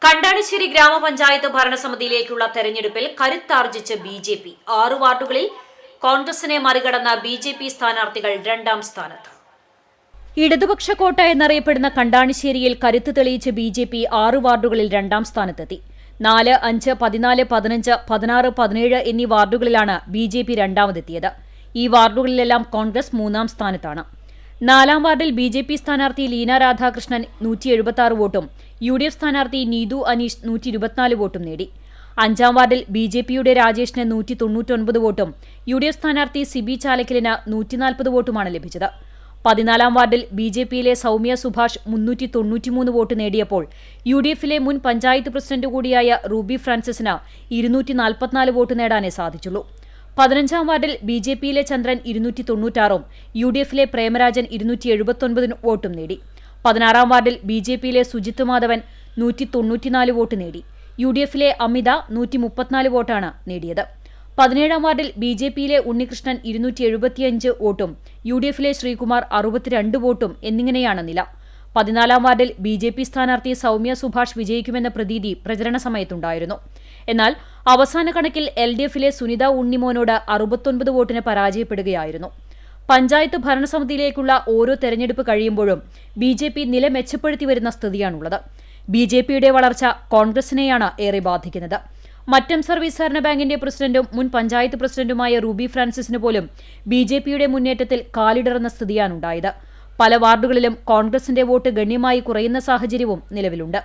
കണ്ടാണിശ്ശേരി ഗ്രാമപഞ്ചായത്ത് ഭരണസമിതിയിലേക്കുള്ള തെരഞ്ഞെടുപ്പിൽ കരുത്താർജിച്ച് ബി.ജെ.പി. 6 വാർഡുകളിൽ കോൺഗ്രസിനെ മറികടന്ന ബി.ജെ.പി. സ്ഥാനാർത്ഥികൾ 2ാം സ്ഥാനത്ത്. ഇടതുപക്ഷ കോട്ട എന്നറിയപ്പെടുന്ന കണ്ടാണിശ്ശേരിയിൽ കരുത്ത് തെളിയിച്ച് ബി.ജെ.പി. 6 വാർഡുകളിൽ 2ാം സ്ഥാനത്തെത്തി. 4, 5, 14, 15, 16, 17 എന്നീ വാർഡുകളിലാണ് ബി.ജെ.പി. 2ാമതെത്തിയത്. ഈ വാർഡുകളിലെല്ലാം കോൺഗ്രസ് 3ാം സ്ഥാനത്താണ്. 4ാം വാർഡിൽ ബി.ജെ.പി. സ്ഥാനാർത്ഥി ലീന രാധാകൃഷ്ണൻ 176 വോട്ടും യു.ഡി.എഫ്. സ്ഥാനാർത്ഥി നീതു അനീഷ് 124 വോട്ടും നേടി. 5ാം വാർഡിൽ ബി.ജെ.പിയുടെ രാജേഷിന് 199 വോട്ടും യു.ഡി.എഫ്. സ്ഥാനാർത്ഥി സിബി ചാലക്കലിന് 140 വോട്ടുമാണ് ലഭിച്ചത്. 14ാം വാർഡിൽ ബി.ജെ.പിയിലെ സൗമ്യ സുഭാഷ് 393 വോട്ട് നേടിയപ്പോൾ യു.ഡി.എഫിലെ മുൻ പഞ്ചായത്ത് പ്രസിഡന്റ് കൂടിയായ റൂബി ഫ്രാൻസിസിന് 244 വോട്ട് നേടാനേ സാധിച്ചുള്ളൂ. 15ാം വാർഡിൽ ബി.ജെ.പിയിലെ ചന്ദ്രൻ 296ഉം യു.ഡി.എഫിലെ പ്രേമരാജൻ 279 വോട്ടും നേടി. 16ാം വാർഡിൽ ബി.ജെ.പിയിലെ സുജിത് മാധവൻ 194 വോട്ട് നേടി. യു.ഡി.എഫിലെ അമിത 134 വോട്ടാണ് നേടിയത്. 17ാം വാർഡിൽ ബി.ജെ.പിയിലെ ഉണ്ണികൃഷ്ണൻ 275 വോട്ടും യു.ഡി.എഫിലെ ശ്രീകുമാർ 62 വോട്ടും എന്നിങ്ങനെയാണ് നില. 14ാം വാർഡിൽ ബി.ജെ.പി. സ്ഥാനാർത്ഥി സൗമ്യ സുഭാഷ് വിജയിക്കുമെന്ന പ്രതീതി പ്രചരണ സമയത്തുണ്ടായിരുന്നു. എന്നാൽ അവസാന കണക്കിൽ എൽ.ഡി.എഫിലെ സുനിത ഉണ്ണിമോനോട് 69 വോട്ടിന് പരാജയപ്പെടുകയായിരുന്നു. പഞ്ചായത്ത് ഭരണസമിതിയിലേക്കുള്ള ഓരോ തെരഞ്ഞെടുപ്പ് കഴിയുമ്പോഴും ബി.ജെ.പി. നില മെച്ചപ്പെടുത്തി വരുന്ന സ്ഥിതിയാണുള്ളത്. ബി.ജെ.പിയുടെ വളർച്ച കോൺഗ്രസിനെയാണ് ഏറെ ബാധിക്കുന്നത്. മറ്റം സർവീസ് സഹകരണ ബാങ്കിന്റെ പ്രസിഡന്റും മുൻ പഞ്ചായത്ത് പ്രസിഡന്റുമായ റൂബി ഫ്രാൻസിസിന് പോലും ബി.ജെ.പിയുടെ മുന്നേറ്റത്തിൽ കാലിടറുന്ന സ്ഥിതിയാണുണ്ടായത്. പല വാർഡുകളിലും കോൺഗ്രസിന്റെ വോട്ട് ഗണ്യമായി കുറയുന്ന സാഹചര്യവും നിലവിലുണ്ട്.